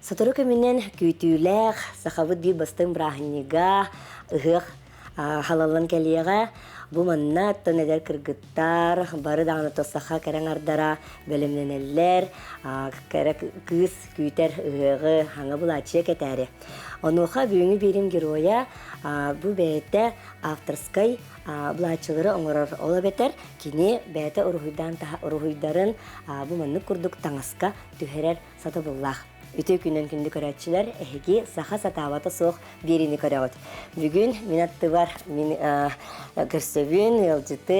Сатуру көмінен күйтүләк, сақабыт бі бастың брахнига, ұғық халалан кәлеға, бұ манна аттан әдер кіргіттар, бары дағаны тосақа кәрің ардара бөлімненелер, кәрі кыз күйтер ұғы, хаңа бұл ачы кәтәрі. Онуға бүйіңі берім героя, бұ бәйті авторскай бұл ачылары оңырар ола бетер, кені бәйті ұрғыдарын бұ манны күрдік таңасқа түхерер саты бұллақ. Үтө күнен күнді көрәтшілер әхеге саха сатаваты соқ беріні көрәуіт. Бүгін мен атты бар, мен көрсөбін, елжіті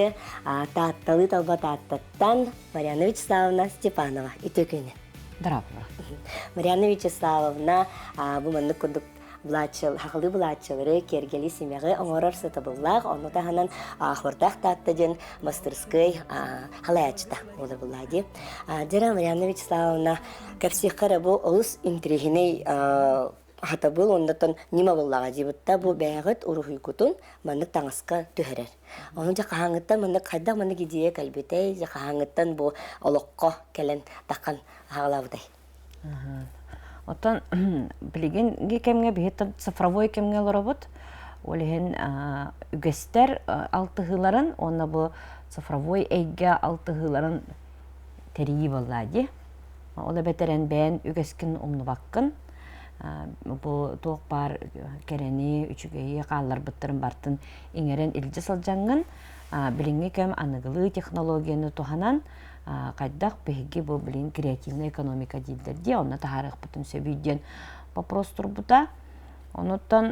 татталы талба таттаттан Марьяна Вячеславовна Степанова. Үтө күні. Здравствуй. Марьяна Вячеславовна бұманны күрдік хақылы бұлатшылары кергелі семеғі оңырар сыты бұллақ, оны тағынан қортақ таттыден мастерскай халаячта олы бұллади. Дера Марьяна Вячеславовна кәпсиққары бұл ұлыс интригіней хата бұл, ондатан нима бұллаға дебітта бұл бәғыт ұрығы күтін маңдық таңысқа түхірер. Оның жақағаңыттан маңдық қайдақ маңдық идея кәлбетей, жақағаңыттан бұл олыққа кәлін таққан ғалаудай. Оттан билеген кемге бихеттен цифровой кемге лоработ. Олеген үгестер алтыгыларын, онна бу цифровой эйге алтыгыларын терии боллади. Ола бетерен бән үгескин умнубаккын. Бу тоқ бар керени үчүгейи қаллар бұттырын бартын иңерен илже салжаңын. Билинге кем анығылы технологияны туханан қайдақ бәйге бұл білін креативная экономика дейдерде, оны тағарық бұтын сөбейден вопрос тұрбыда. Онуттан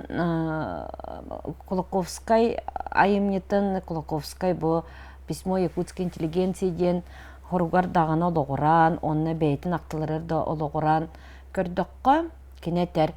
Кулаковскай айымнетін, Кулаковскай бұл письмо якутской интеллигенцияден хоругар дағаны олығыран, онына бәйтін ақтылырыр да олығыран көрдіққа кенетер.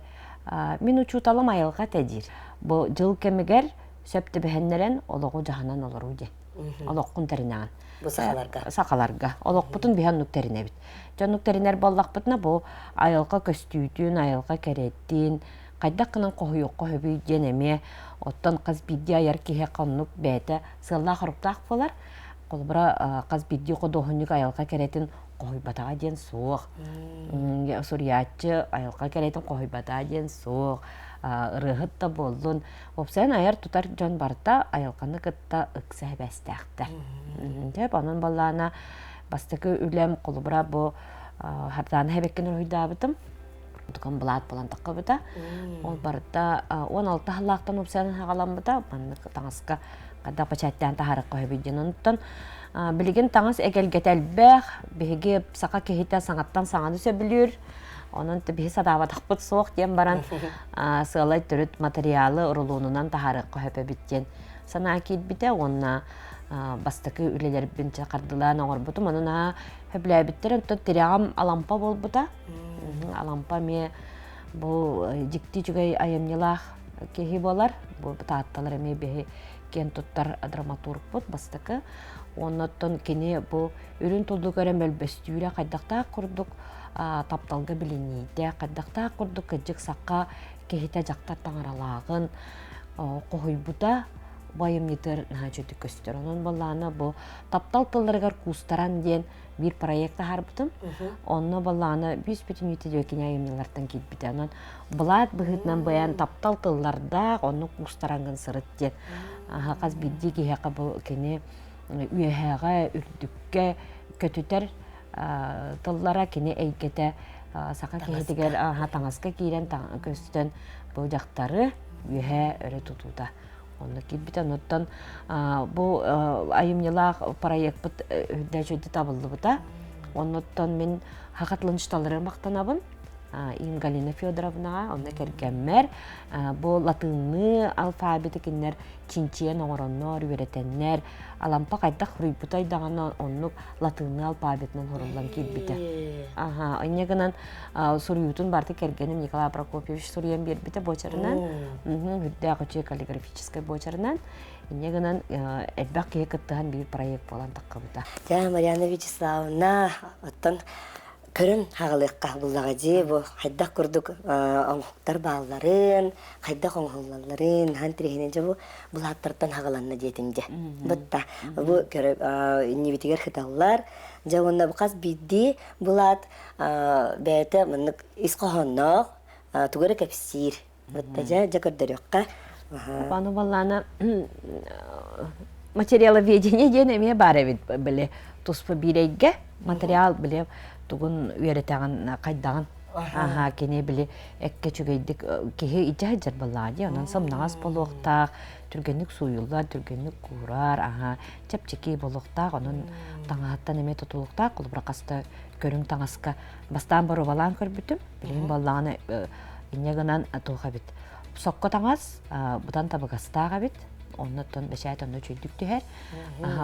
Мен учуталым айылға тәдір. Бұл жыл кемігер сөпті бәхеннерен олығы жағынан олыру де. Олыққын тәрінаған. Бұл сақаларға. Сақаларға. Олық бұтын бейхан нүктеріне біт. Жон нүктерінер боллақ бұтына бұл айылға көстүйдін, айылға кәреттін, қайдақ қынан қойық бүйден әме, оттан қаз бидді аяр кейе қаннық бәйті сылла құрыптақ болар. Қолбыра қаз бидді қодоғынық айылға кәретін қойбатаға ден соқ. Сұриятчы айылға кәретін қойбатаға ден соқ. Рығыт та болдun. Опсайын аяр тұтар жон барда айылғаны кытта ұқса бәстәқті. Деп, оның баллана бастықы үлем қолыбыра бұл харданы әбеккен ұрғыда бұдым. Тұқын бұлат болан тақы бұда. Ол барда 16 халақтан опсайын хағалан бұда. Манны таңысқа қада пачаттан тағарық қой бүйден ұнттан. Білген таңыс әгелгет әлбәқ, бейге сақа кейті саңаттан саңаны сөбілер. Onun tabi sadavadak bud soğuk diyen baran sığalay türüt materyali uruluğundan taharık köhöpe bitten. Sana akid bite onna bastakı üleler bin çakardılar nağır butum. Onun höblay bittiren tut tirağım alampa bol buda. Alampa me bu jikti çugay ayamnilaq kehi bolar. Bu taattalar eme behi ken tuttar dramaturg bud bastakı. Ondan kene bu ürün tuldu gören bölbestüyle kaydakta kurduk. Тапталга билинейде, қаддақта құрды күджік саққа кейті жақтар таңаралағын қойбуда байым нетір нәжеті көстер. Onun баланы бұл таптал тылдарығар кустаран ден bir проекта харбытым. Оны баланы 100 минуты дөкен айымнелардан кетбіді. Onun бұлат бұғытнан баян таптал тылдарда оны кустарангын сырыт ден. Қаз бидді кейеқі бұл кені үйеғаға, үрдікке көтітер тыллара кені әйгеті сақа кейтігер таңасқа кейрен көстен бұл жақтары үйе өрі тұтуда. Оны кетбітен оттан бұл айымнелақ проект бұт дәжөді табылды бұта. Оттан мен хақатлыншыталары мақтанабын. Галина Федоровнаға, оны кәргәммәр. Бұл латынны алфабеті кеннер чинчиен оңыроннар, үйретеннер. Алампа қайдақ рүйбутайдаған оннық латынны алфабетінің ғырылдан келбіті. Онегінен сұруютын барды кәргенім Николай Прокопьевич сұруен бербіті бочарынан. Хүдді ағычы каллиграфическай бочарынан. Онегінен әлбәқ кей күттіған бір проект болан таққы бұта. Марьяна Вячеславовна, оттан көрөн хагалыкка буллагади бу хайдак курдук оңхуктар бааларын, хайдак оңхулларын, хантрихинен жабу булаттартан хагаланна диетинде. Бутта бу көрөп иннибитигер хиталлар жагында букас бидди булат бәте мынык искохоннок тугары капсир. Бутта жакырдырыкка. Пану баллана материаловедение денеме бар бит биле туспа бирейге материал биле тугун үйрөтөгөн кайдаган кене биле экке чүгейдик кеhe ижажар баллади онан самнагас болохтак түргенник суюллар түргенник курар чапчеки болохтак онун таңаттан эме тутулуктак кулбракаста көрүң таңаска бастан бару балан көрбүтүм билин балланы иннегенан атууга бит сокко таңас бутан табыгастага бит оннотон бешайт онно чөйдүк түһэр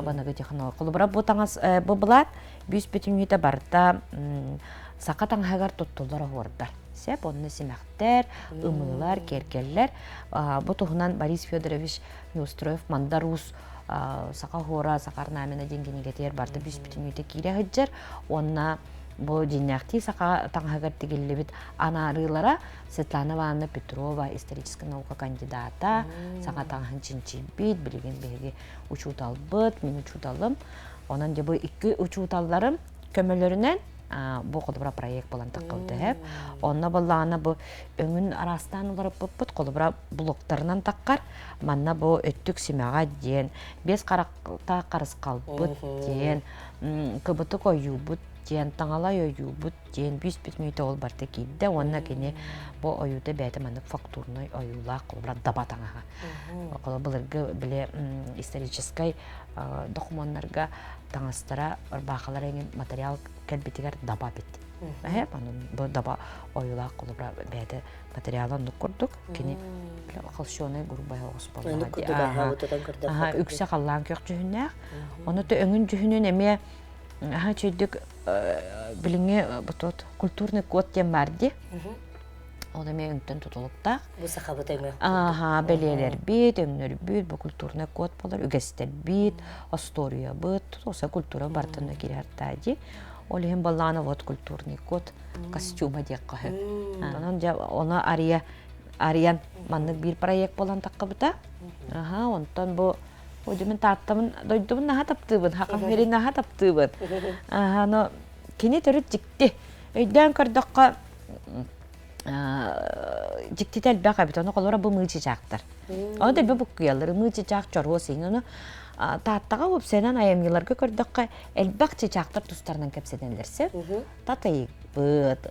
банага техно кулбра бу таңас бу булат бүс бүтүнүтө барта сака таңагар туттулар ордар сеп онны симактер ымылар керкеллер бу тухунан Борис Федорович Неустроев мандарус сака хора сакарнамена денгенеге тер барта бүс бүтүнүтө кире хыджар онна бу динякти сака таңагар тигиллебит анарылара Светлана Ивановна Петрова, историческая наука кандидата, сака таңагын чинчибит, билген беге учуталбыт, мен учуталым. Онан де бу икки учуталларым көмөлөрүнөн бу колубра проект болан такылды. Онна баллана бу өңүн арастан уларып буппут колубра блоктарынан таккар. Манна бу өттүк симага ден, бес каракта карыс калбыт ден, кыбыты коюбут ден, таңала ойюбут ден, бис бүтмүйті ол барты кейді. Онна кене бу оюды бәйті маннык фактурный оюла колубра даба таңаға. Колу бұлырғы біле историческай документарга таңастара бақалар еңін материал кәлбетігер даба бит. Бу даба оюла колубра бәйті материалын нұқ көрдік. Кене қылшуыны ғұрбай оғыс болады. Үксе қаллан көк жүхіннәқ. Оны да өңін жүхінен әме чөйдік біліңе культурный код дем барды. Оны мен үңттен тұтылықтақ. Бұл сақабыт өңі? Бәлелер бет, өңнер бет, бұл культурный код болар, үгестер бет, астория бет, оса культура бартына керерді. Олеген баланы вот культурный код, костюма дек қағы. Оны ариян маннық бір проект болан таққыбыта. Онтан бұл Өдімін таттымын, дойдымын наға таптыбын, хақам верен наға таптыбын. Кене түріт жікті. Өйден көрдіққа жікті тәлбәқ әбіт, оны қолыра бұл мұйчы жақтыр. Оны дәлбе бұл күйалыр, мұйчы жақ жорғы сейін, оны таттыға өпсенен айамгелерге көрдіққа әлбәқ жақтыр тұстарынан кәпседенлерсе, татайық бұд,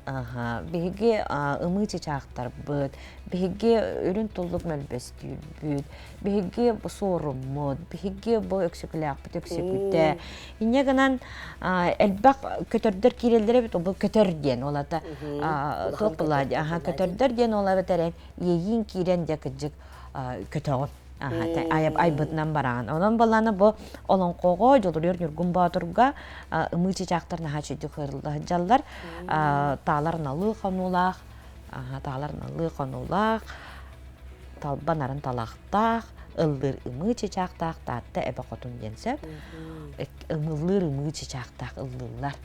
беге ұмычы жақтар бұд, беге өрін тұлдық мәлбәстүйіл бұд, беге сорым мұд, беге бұл өксікіләқ бұд өксікілді. Инегінен әлбәқ көтердер керелдері бұд, бұл көтерден олады тұқ бұлады. Көтердерден олады тәрен ейін керен де күджік көтеғын. Айбытынан бараған. Онан баланы бұл олон қоға, жолырыр нүргін батырға ұмычы жақтарына хачыды қырылды жалдар. Таларын алы қанулақ, талбанарын талақтақ, ылдыр ұмычы жақтақ, татты әбі қотын денсіп, ұмылыр ұмычы жақтақ ылдылар.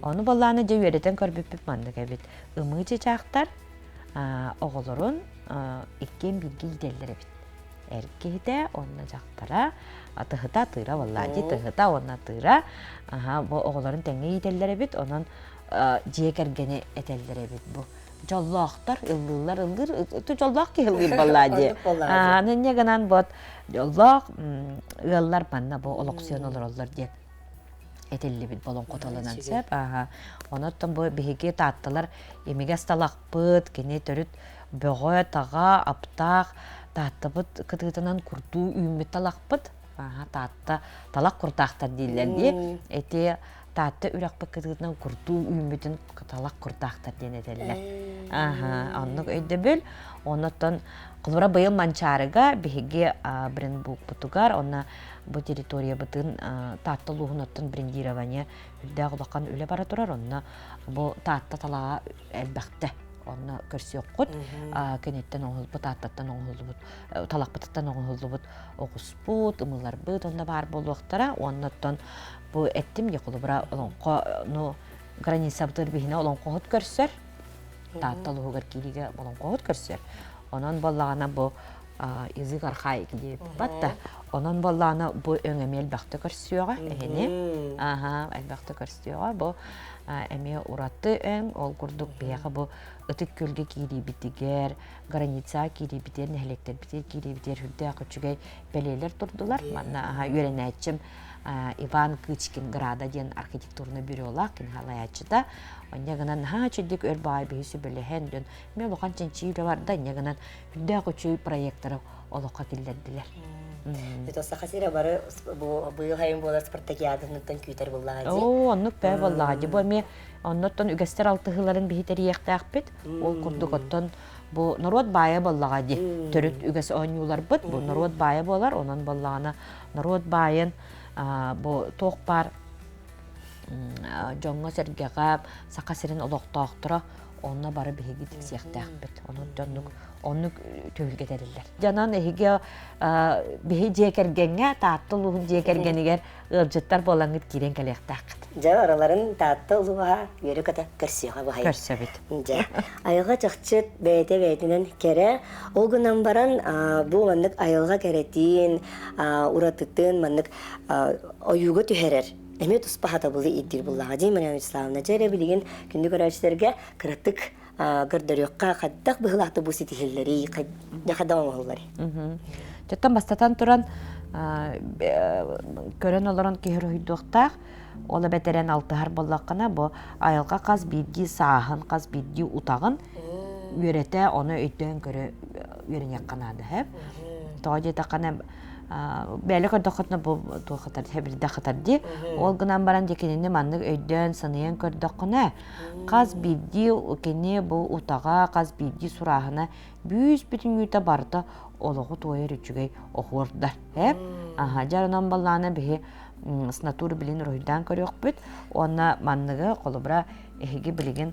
Оны баланы жау еретін көрбіп мандық әбет. Ұмычы жақтар оғылырын еккен білгі иделдер әбет. Әркейді онына жақтара, тұхыта тыра валлади, тұхыта онына тыра. Бұл оғыларын тәңе етелдері бет, онын жиек әргені әтелдері бет бұл. Жоллақтар, ыллылар, ыллыр, жоллақ ке ыллыр валлади. Нәне ғанан бұд, жоллақ, ыллар манна бұл олықсион олар олар ден. Әтелі бет болын қоталынан сәп. Оныттың бұл бігеге таттылар, емеге сталақ бұд, кене түріт бөғі, таға, аптақ, Таттыбыт кытытынан куртуу үймет талақпыт. Татты талақ куртақтар дейлерді. Әте татты үрақпы кытытынан куртуу үйметін талақ куртақтар денетелер. Аннық өйді бөл. Онықтан құлыра байыл манчарыға бігеге бренд бұқ бұтығар. Онна бұл территория бұтын татты луғынаттың брендирования үлді құлаққан үлі бара тұрар. Онна бұл татты талаға әлбәқті. Онна көрсі оққыт, кенеттен оңғылбыт, аттаттан оңғылбыт, талақпыттан оңғылбыт, оғыспыт, ұмылар бұт, онна бар болуқтара, оннаттан бұл әттім еқылы бұра граница бутыр бихине олон кохот көрсөр. Тааттал угар кириге олон кохот көрсөр. Онон баллана бу язык архаик дип батта. Онон баллана бу өңөмел бакты көрсөөгө эхене. Аха, албакты көрсөөгө бу эме уратты өң ол курдук бияга бу ытык көлгө кири битигер, граница кири битер, нехлектер битер, кири битер хүддө акычугай белелер турдулар. Манна үйренәчим Иван Кычкин града ден архитектурны бюролак кен халаячыда. Оннягынан чөддик өрбай бейсі білеген ден мен оған ченчийлі барда оннягынан хүддө акычуй проекттары олыққа келдерділер. Бит оса хасира бары быйыл хайын болар спартакиадыныттан күйтер боллаға ди. Оннук бәй боллаға ди. Бу эми онноттон үгәстер алтыгыларын бихитер иектәк бит. Ол курдук оттон бу народ бая боллаға ди. Төрөт үгәс оңюлар бит. Бу народ бая болар. Онан боллагана народ байын бу тоқ бар жоңға сәргеға сақа сәрін олықтақтыра онна бары бігеге тексияқтақ бет. Оны төвілге дәрілер. Жанан әйге бігі жекергенге, таатты ұлығын жекергенігер ұлжыттар болаңыз керен кәлектақ. Жа араларын таатты ұлыға өрі көті көрсеуға бұхай. Көрсе бет. Жа. Айылға чақчыт бәйті-бәйтінен кере, ол күннан баран бұл маннық айылға керетін, ұратыттын маннық ойуғы түхерер. Әме тұспағата бұлы иддір бұллаға дейм, Мариам Иславна жәрі білген күнді көрәшілерге қыраттық гардерёкка қаддақ бұғылақты бұл сетихеллері, қаддақ оңғылары. Жаттан бастатан тұран көрен оларын кехір үйдіқтақ, олы бәтерен алтығар боллаққана бұл айылға қаз бидді сағын, қаз бидді ұтағын өреті оны өйттен көрі өрінек қанады. Тоға жета қана бәлі көрдіқытны бұл туғытар, әбірді қытарды. Ол ғынан баран декенені маннық өйден сынайын көрдіқына. Қаз бидді өкене бұл ұтаға, қаз бидді сұрағына бүйіз бүтін үйті барды олығы тойыр үчігей оқуырдар. Жарынан балланы бігі сынатуры білін ройдан көрек бүт. Оны маннығы қолыбыра әйге білген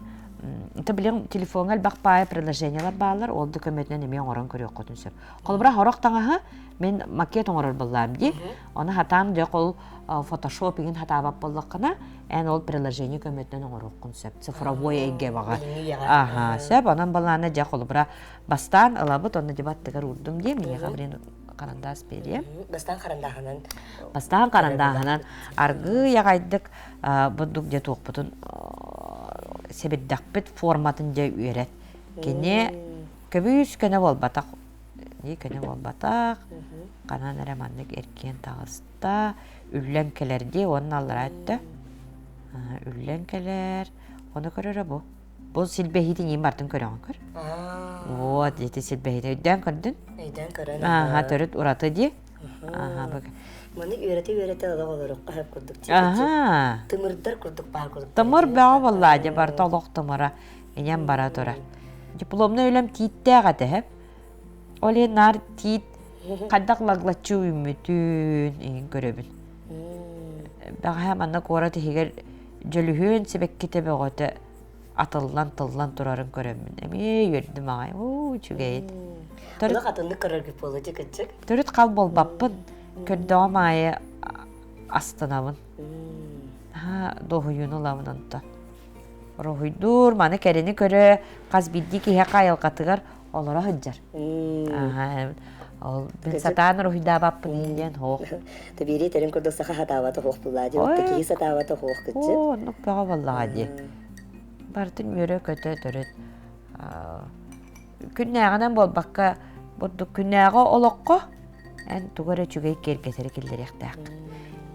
телефон әлбақ бай приложениялар бағалар, ол документінен емен орын көрек қотын сөп. Қолыбыра хорық таңаға мен макет оңырыр болам ди. Оны хатан де қол фотошопиген хатабап болдыққына, ән ол приложение көметтен оңырық құнсеп. Цифровой әйге баға. Сөп, онан баланы де қолыбыра бастан алабыт, оны дебаттығыр ұрдым де, мен еға қарандас берем. Бастан қарандағынан? Бастан қарандағынан. Арғы яғайдық бұддық де тоқпытын себеддақпет форматын де үйрет. Кене көбіз көне болбатақ. Көне болбатақ. Қанан әреманлық еркен тағыста. Үллен келерде оның алыр айтты. Үллен келер. Оны көрері бұл. Бұл сілбейді ең бардың көріған көр. Вот, деті сілбейді. Өйден көрдің? Өйден көрін. Төріт ұраты де. Маны үйреті алақ олырық қағып көрдік. Тымырдар көрдік баға көрдік. Тымыр бәға боллады бар толық тымыра. Енен бара тұра. Дипломны өлім тиітті ағады. Оле нар тиіт қаддақ лағлатчы үмітін ең көребін. Бәға әманна қора тегер жөліхін себек кете бәғоты атылдан тылдан тұрарын көребін. Әме өрдім ағай. Чүгейді. Оны қатынды көрер көп болу жекетчік? Түріт қал бол баппын. Көрдіғам айы астынамын. Доғыйын оламын онта. Рохойдур, маны кәрені көрі қаз бидді кейе қайыл қатығар олара хүджар. Мен сатан рохойда баппын елден хоқ. Табири тәрін көрді сақа хатаваты хоқ бұлады. Отты кейі сатаваты хоқ күтчі. Нұқ бәға баллады. Бартын өрі көті түріт. Күннәғынан бол баққа бұдды күннәға олыққа ән туғыры чүгей кергетері келдер яқтақ.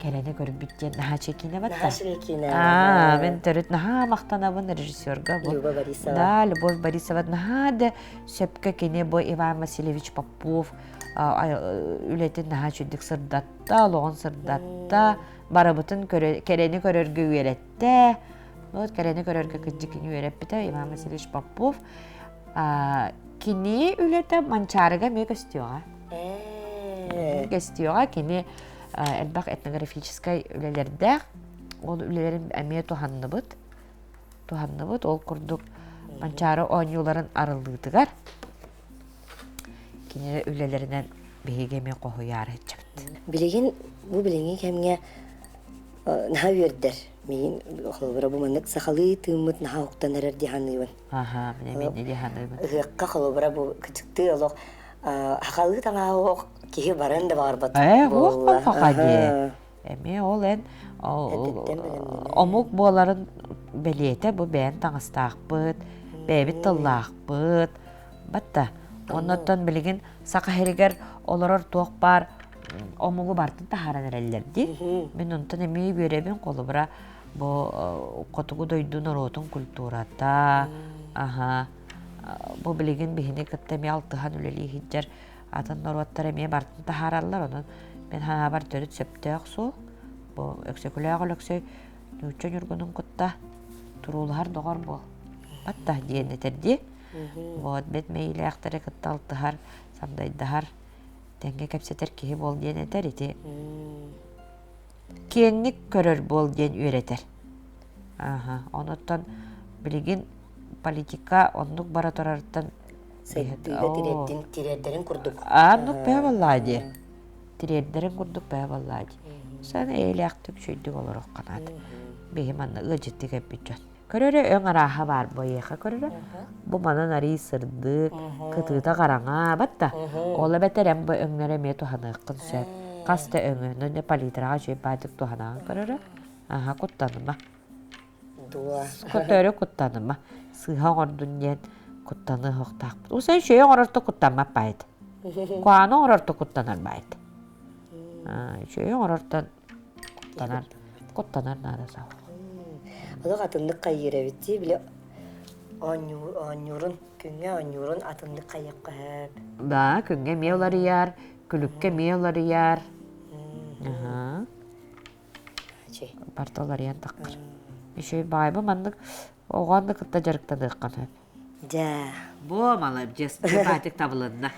Кәрәні көріп біттен наға чекіне батта. Наға чекіне. Мен түріт наға мақтанабын режиссерға бұл. Любовь Борисова. Да, Любовь Борисова. Наға да сөпкі кене бұл Иван Васильевич Попов. Үлетін наға чүдік сырдатта, лоғын сырдатта. Барабытын кәрәні көрерге үйеретті. Кәрәні көрерге күддікін үйереппіті Иван Васильевич Попов. Кені үлеті манчарыға ме көстіуға. Көстіуға кені әлбақ этнографическай үлелердәқ. Ол үлелерін әме туғанны бұд. Ол күрдік манчары оңюларын арылдығыдығар. Кені үлелерінен бейгеме қоғы яры етчіпті. Бұл білеген кәмге наха вердер. Мин холбара бу маннык сахалы тыммыт наха уктанарар диханыйбын. Ага, мен не диханыйбын. Гыкка холбара бу кытыкты олох хакалы таңа кихи баран да барбат. Ол фақаде. Эме ол эн омук боларын белете бу бән таңыстақпыт, бәбит тыллақпыт. Батта, оннотон билигин сақахеригер олорор туақ бар, омугу бартын тахаран әрелерді. Мен онтон эме беребин қолыбыра бу котугу дойдун оротун культурата. Бу билигин бихини кыттами алтыхан үлели хиджар атын норваттар эме бартын тахараллар онон. Мен хана бар төрүт сөптөк су. Бу өксөкүлөгө өксөй нүчөн үргөнүн кутта турулар догор бу. Батта диэне терди. Вот бет мейле актары кытталтыхар, сандайдахар. Тенге кепсетер кихи бол диэне терити. Кеңник көрөр бол диэн үйретер. Оноттон билигин политика оннук бара турарттан Сөйттүйгө тиреддерин курдук. Аннук бэ баллади. Тиреддерин курдук бэ баллади. Сан эйле актып шүйдүк олорок канат. Бехи манна ыжытты кеппичат. Көрөрө өң араха бар бойеха көрөрө. Бу манан ари сырдык, кытыта караңа батта. Ола бетерем бу өңнөрө ме туханыккын сөп. Каста өңө, нөне палитрага жөп бадык туханаган көрөрө. Куттаныма. Дуа. Көтөрө куттаныма. Сыха ордун ден куттаны хоктак. Усан шөйө орорто куттанма байт. Куаны орорто куттанар байт. Шөйө орортон куттанар нада сау. Олог атындык кайырабитти биле онюрун күнгө онюрун атындык кайып кап. Да, күнгө меолары яр, күлүккө меолары яр. Партолар ян таккыр. Ишөй байбы мандык оғанды кытта жарыктадык кана. Да. Бо малар жес батык табылынна.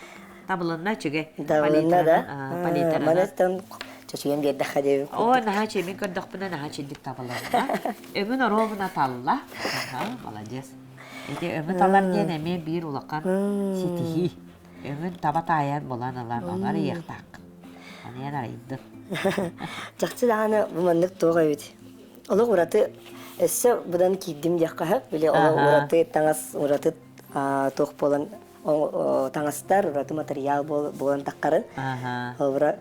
Табылынна чеге. Табылынна да. Палитара. Манастан чачыган берді қадебі. О, наха чемин көрдіқпіна наха чендік табылынна. Өмін оробына талла. Молодец. Эти өмін талар ден әме бір улаққан сетихи. Өмін табат аян болан алар, олар еқтақ. Анаян арайды. Жақсы дағаны бұмандық тоға өйді. Олық ұраты өссі бұдан кейдім деққағып, біле олық ұраты таңас ұраты тоқ болан таңастар, ұраты материал болан таққарын. Ол бұра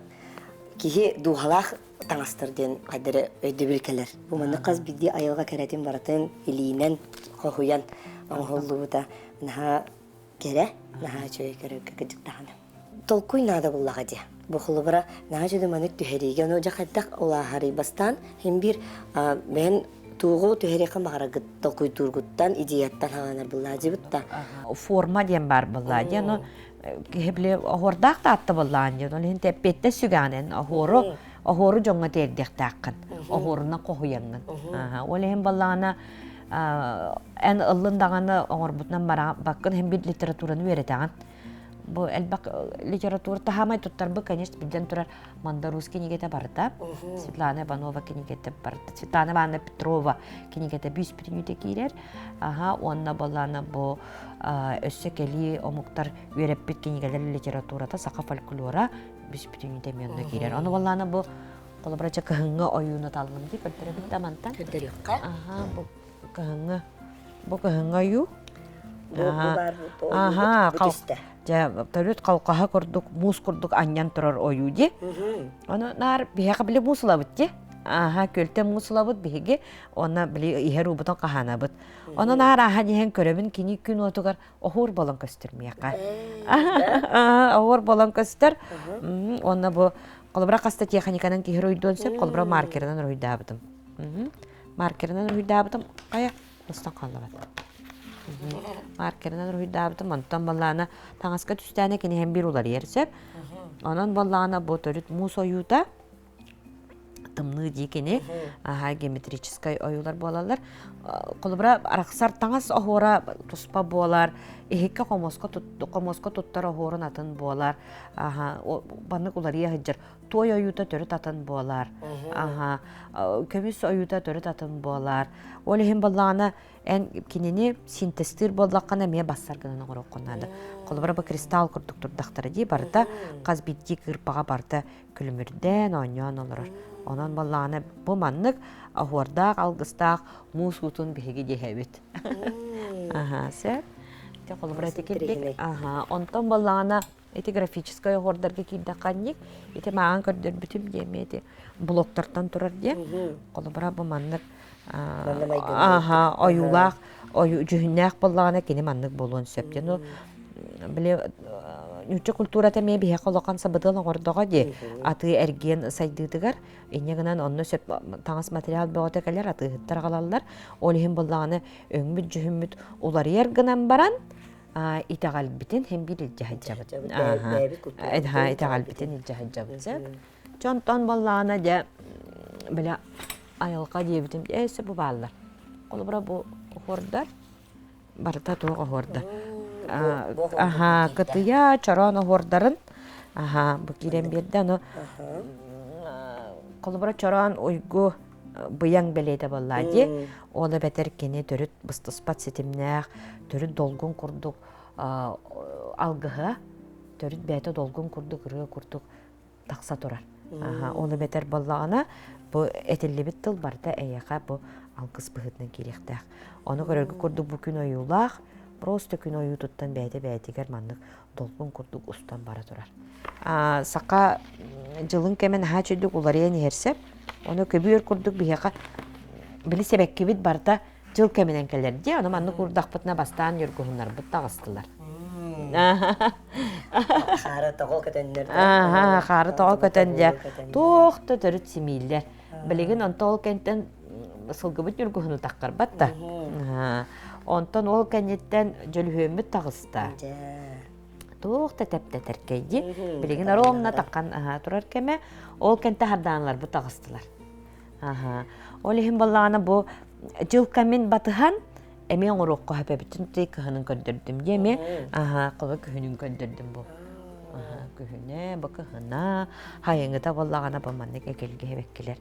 кейі дуғалақ таңастырден қайдары өйді білкелер. Бұмандық қаз білді айылға кәрәтін баратын илейінен қоғуян оңғылды бұта. Наға кере, наға чөй кере кәкідік дағаны. Толкуй нада бұллаға де. Бұқылы бұра наға жөді мәнік түхереген о жақайдақ олағары бастан hem bir ben tuğu tühereken bağıragıt толкуй тургуттан идеяттан хағанар бұллади бұтта. Форма дем бар бұллади. Хебле охордақ да атты бұллади. Олен теппетті сүгәнен охору жоңға тердектақын. Охоруна қоғуянын. Олен бұллағына ән ұлындағаны оңыр бұтынан бақын hem bir литератураны өретағын. Бу элбак литература тахамай туттар бу, конечно, биден турар Мандаруски кенигете барда. Светлана Иванова кенигете барда. Светлана Ивановна Петрова кенигете бюспринюте кирер. Онна балана бу өссекели омуктар үйреппит кенигелер литературата сака фольклора бюспринюте менне кирер. Оны балана бу колобрача кыһыңга оюна талгын ди көрдөрөбүт тамантан. Көрдөрөкка. Бу кыһыңга ю. Төлөт қалқаға көрдік, мұз көрдік аньян тұрар ойу де. Оны нар бейеға біле мұсыла бұд де. Көлте мұсыла бұд бейге, оны біле ихер ұбытын қағана бұд. Оны нар аға деген көребін кені күн отығар оғыр болан көстір мейеқа. Оғыр болан көстір. Оны бұл қолыбыра қаста теханиканан кейер ойдуын сөп, қолыбыра маркерінен ойда бұдым. Маркерінен ойда бұдым, қая ұстан қалы бұд. Маркеринен рүйдабытым, онтан баллана таңаска түстәне кені hem bir ular ерсеп. Онан баллана бу төрүт мус оюда, тымны дейкені, геометрическай оюлар болалар. Қолыбыра арақсар таңас оғыра туспа болар, Ихикке комоско туттара хорун атын болар. Баннык улария хыджар. Той оюта төрөт атын болар. Көмүс оюта төрөт атын болар. Ол ихин баллана эн кинини синтестир боллаккана ме бассаргынан орокконнады. Колбара ба кристалл курдук турдактары ди барда каз бидди кырпага барда күлүмүрден оньон олорор. Онон баллана бу маннык ахуардак алгыстак муус утун биһиги дехебит. Сэр. Те колбара текилдик. Онтон баллана эти графическое хордарга кийдакканник, эти маан көрдөр бүтүм демети блоктардан турар де. Колбара бу маннык оюлак, жүһүннәк баллана кини маннык болуун сөптен. Биле нюча культурата ме бихе колокан сабыдыл гордога де аты эрген сайдыдыгар инегенен онно сөп таңас материал бөгөтө келер аты таргалалар олихин балланы өңмүт жүһүмүт улар ергенен баран итагал битен hem bir ilcahajabıt. İtagal biten ilcahajabıt. Çonton ballana de bile ayalqa diyebitim. Ese bu ballar. Kolubra bu hordar. Barta to horda. Katıya çarana hordarın. Bu kiren birden o. Kolubra çaran uygu bıyang belede balladı. Ola beter kene törüt bıstıspat setimnäq, törüt dolgun kurduk algıha, törüt bete dolgun kurduk, rığı kurduk taksa turar. Ola beter ballağına bu etilli bit tıl barda eyaqa bu algız bıhıdına gerekdäq. Onu görürgü kurduk bu gün oyulaq, prosto gün oyu tuttan bete germanlık dolgun kurduk ustan bara turar. Saqa jılın kemen ha çöydük ularıya nehersep, onu köbüyor kurduk bihaqa bili sebekkibit barda jıl kemenen keler diye, onu manlı kurdaq bıtına bastan yürgühünler bıtta ağıstılar. Xarı toğul kötönler. Xarı toğul kötönler. Toğda törüt similler. Biligin on toğul kentten sılgıbıt yürgühünü taqqar batta. Ondan ol kennetten jölühömüt tağısta. Toğda tepte terkeydi. Biligin aromna taqqan turar keme, ol kente hardanlar bu tağıstılar. Olihim ballağına bu jıl kemin batıhan emen orokko hepe bütün kıhının köndürdüm deme. Kıva kıhının köndürdüm bu. Kıhına, bu kıhına. Hayıngı da ballağına bamanlık ekelge hebekkiler.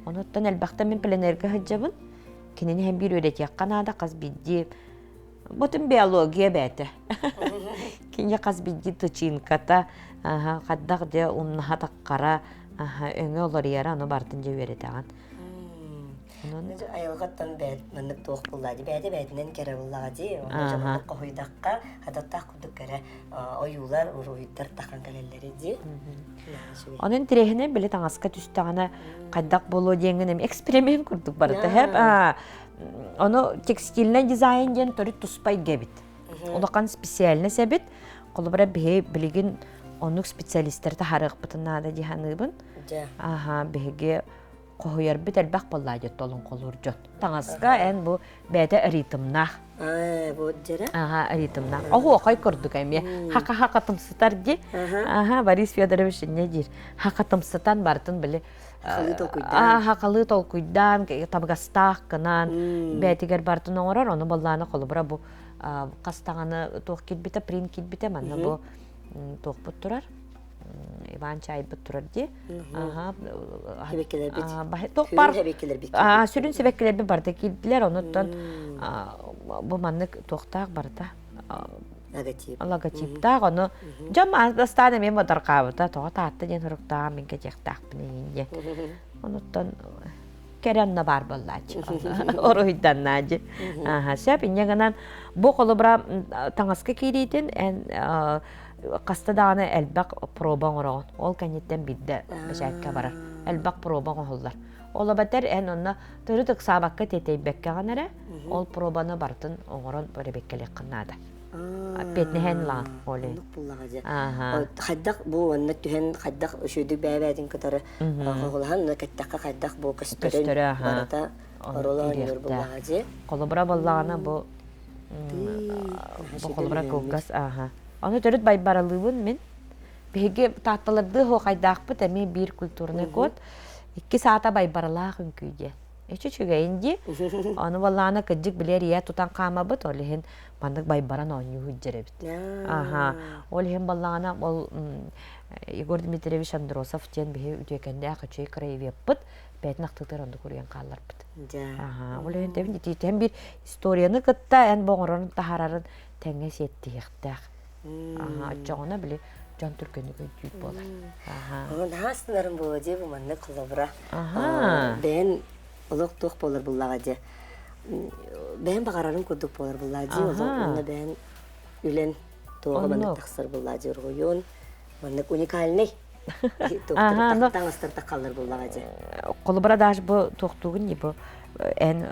Onuttan elbaqta min planerge hıcabın. Kinini hem bir öğret kanada kaz biddi. Bütün biyologiya bete. Kinye kaz biddi tıçın kata. Kaddaq de unnaha taqqara. Öňe olar ýara onu bartynja öğretýän. Ayılgattan bät manныk toq bulladı. Bäde-bädinden kere bulladı. Onu jamanlyk goýdakka hadattak kuduk kere oyular uruýtar takan kelelleri di. Onun tirehine bile taňaska tüstäňe kaddaq bolo diýeňem eksperiment kurduk barda. Hep onu tekstilne dizayn diýen töre tuspay gebit. Olakan spesialne sebit. Kolbara biligin onluk spesialistler de harıq bıtınada diýhanybyn. Bege koyar bit elbaq bollaýy tolun kolur jot. Taňaska en bu bäde ritmna. Bu jere. Ritmna. Oho kay kurduk eme. Haka tımsıtar di. Boris Fyodorovich ne dir? Haka tımsıtan bartın bile. Hakalı tolkuydan, tabgastaq kınan. Bätiger bartın oňorar, onu bollany kolubra bu qastaňany toq kilbite, print kilbite manna bu toq butturar. Ivan çay butturar di. Hebekkeler bit. Toqpar. Hebekkeler bit. Sürün sebekkeler bir barda kildiler, onuttan bu mannyk toqtaq barda. Logotip taq onu jam astana men modar qabıta toğa taatda den hurukta men kejektaq bine. Onuttan kerenna bar bollaç. Oroydan naji. Sep inňegenan bu kolubra taňaska kiriten en qasta dağına elbaq proban oran. Ol kennetten bidde beşäkkä barar. Elbaq proban ollar. Ola bater en onna törütük sabakka teteybekkä ganara. Ol probany bartın oňoran berebekkelek qynada. Petnehen lan olay. Haddaq bu anna tühen haddaq şöydük bäbädin katara. Olahan kattaqqa haddaq bu köstörün barata orolan yor bullagy. Kolubra ballağına bu kolubra kogas Onu törüt bay baralybyn men. Bege tahtalarda ho qaydaqpy temi bir kulturny kod. 2 saata bay baralaq ünküýde. Эче чүгәйинди. Аны валлана кыджык билер ия тутан камабыт, олихин мандык байбаран оню худжеребит. Ага. Олихин баллана ол Егор Дмитриевич Андросов тен бихе үтекенде акычой краевеппыт, бәйтін ақтықтар онды көрген қаларбыт. Ага. Олихин тебін тем бір историяны кытта ән боңырын тахарарын тәңе сетті ектәк. Ага. Атчағына біле жан түркені көйтіп болар. Ага. Onun hastalarım bu diye bu manne kulabra. Aha. Ben oluk tuh bolar bullaga. Ben bakararım kurduk bolar bullaga. Onda ben ülen tuğa manne taksır bullaga ruyon. Manne unikal ne? Tanıstır takalır bullaga. Kolubra daş bu toxtuğun ne bu? En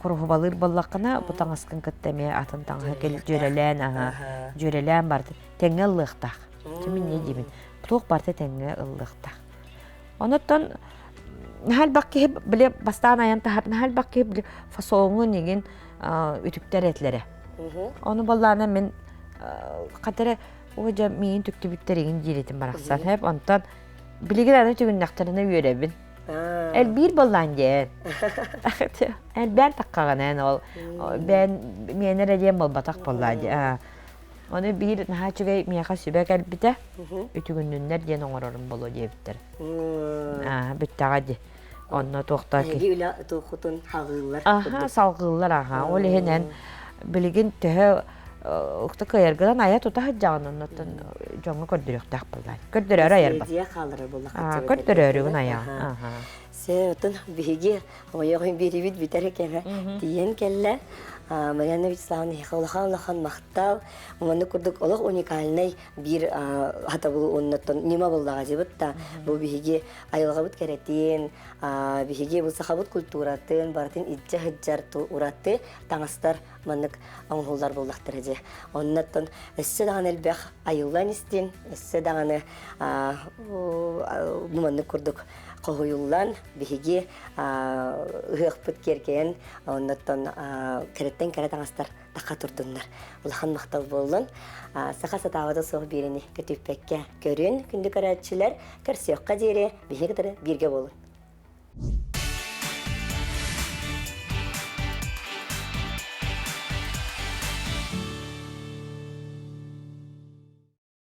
kuruhu balır ballakına bu tanıskın kıttemeye atın tanı gel jörelen aha. Jörelen bardı. Tenge ıllıqtaq. Kimin ne diyeyim? Tuğ bardı tenge ıllıqtaq. Ondan hal bakki hep bile bastan ayan tahap hal bakki hep bile fasonun yegin ütükler etlere. Onu ballarına men katara oca min tüktübüklerin diyetim baraksan hep ondan bilgilerini tügün naktarına yörebin. El bir ballan gel. El ben takkağın ol. Ben miyene rediyem ol batak ballan. Onu bir naha çögey miyaka sübek elbite. Ütügününler diyen oğrarım bolu diyebittir. Bitti Onunla toxta ki. Öyle toxutun hağıllar. Aha, salgıllar aha. O lehinen bilgin tühe uqta kayargıdan ayat uta hacağının notun jonga kördürük taqpıllar. Kördürür ayar bak. Diye kaldırır bullak. Kördürürün ayağı. Sen bihigi ama yoğun biri bit biterken diyen kelle. Mariana Viceslavna hexalahan maqtav. Onu kurduk olaq unikalnay bir hata bu onnaton nima bullaga jibutta. Bu bihigi ayılgabıt keretin, bihigi bu sahabut kulturatın, bartin icca hajjar tu uratı tangastar manık anhullar bullaqtır je. Onnaton esse dağın elbaq ayıllan istin, esse dağını bu manık kurduk. Qohuyullan bihigi hıqpıt kerken onnaton keretten kereten astar taqa turdunlar. Ulhan maqtal bollun. Saqa satavada soğ birini kötüpekke görün. Kündü karatçılar kersiyoqqa jere bihigi birge bolun.